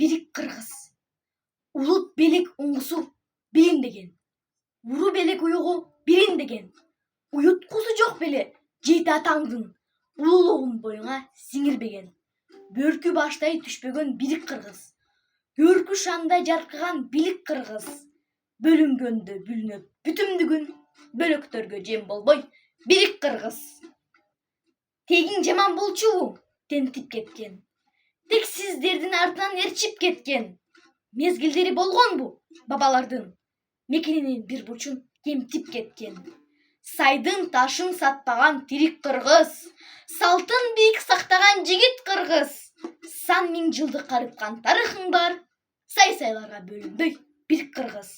Birik Kırgız. Ulut belik ungusu bilindegen. Uru belek uyuğu birindegen. Uyutkusu жоқ bele жеті атаңдың. Улулугун боюңа сиңирбеген. Бөркү баштай түшпөгөн бирик кыргыз. Көркү шаңдай жаркыган билик кыргыз. Бөлүнгөндө бүлүнөп бүтүмдүгүн. Бөлөктөргө жем болбой бирик кыргыз. Тегиң жаман болчубу? Тентип кеткен. Тек сиздердин артынан эрчип кеткен. Мезгилдери болгонбу? Бабалардын мекенинин бир бурчун кемтип кеткен. Сайдын ташын сатпаган тирик кыргыз. Салтын бийик сактаган жигит кыргыз. Сан миң жылды карыткан тарыхың бар. Сай-сайларга бөлүнбөй бирик кыргыз.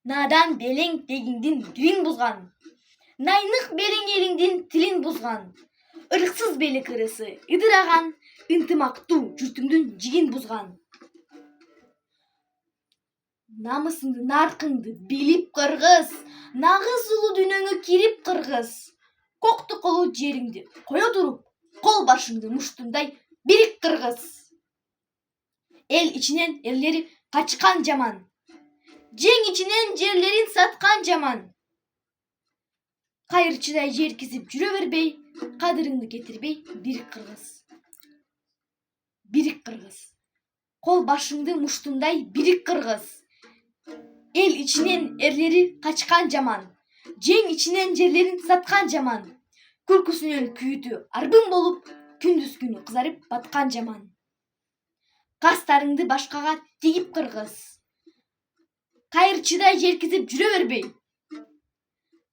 Надан белең тегиңдин дилин бузган. Найнык белең элиңдин тилин бузган. Ырыксыз белек ырысы ыдыраган. Ынтымактуу журтуңдун жигин бузган. Намысыңды наркыңды билип кыргыз. Нагыз улуу дүйнөңө кирип кыргыз. Кокту колу жериңди кое туруп, кол башыңды муштундай бирик кыргыз. Эл ичинен эрлери качкан жаман. Жең ичинен жерлерин саткан жаман. Кайырчыдай жеркизип жүрө бербей, кадырыңды кетирбей бирик кыргыз. Бирик кыргыз. Кол башыңды муштундай бирик кыргыз. Эл ичинен эрлери качкан жаман. Жең ичинен жерлерин саткан жаман. Күлкүсүнөн күйүтү арбын болуп, күндүз күнү кызарып баткан жаман. Кастарыңды башкага тигип кыргыз. Кайырчыдай жеркизип жүрө бербей,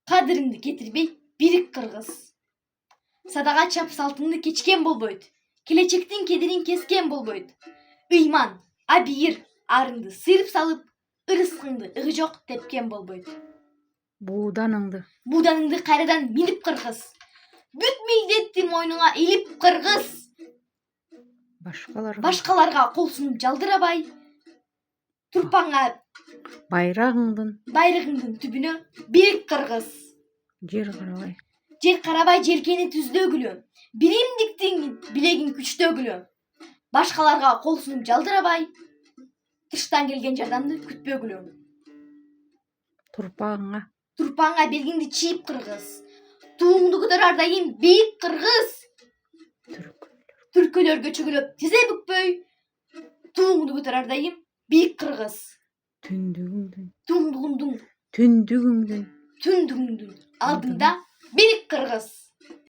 кадырыңды кетирбей бирик кыргыз. Садага чап салтыңды кечкен болбойт. Келечектин кедирин кескен болбойт. Ыйман, абийир арыңды сыйрып салып, ырыскыңды ыгы жок тепкен болбойт. Буданыңды кайрадан минип кыргыз. Бүт милдетти мойнуңа илип кыргыз. Башкаларга кол сунуп жалдырабай, турпаңа байрагыңдын түбүнө бирик кыргыз. Жер карабай желкени түздөгүлө. Биримдиктин билегин күчтөгүлө. Башкаларга кол сунуп жалдырабай, тыштан келген жардамды күтпөгүлө. Турпаңа белгиңди чийип кыргыз. Тууңду көтөрөр дайым бийик кыргыз. Түркөлөргө чөгөлөп тизе бүкпөй, тууңду көтөрөр дайым бийик кыргыз. Түндүгүңдүн алдында бирик кыргыз.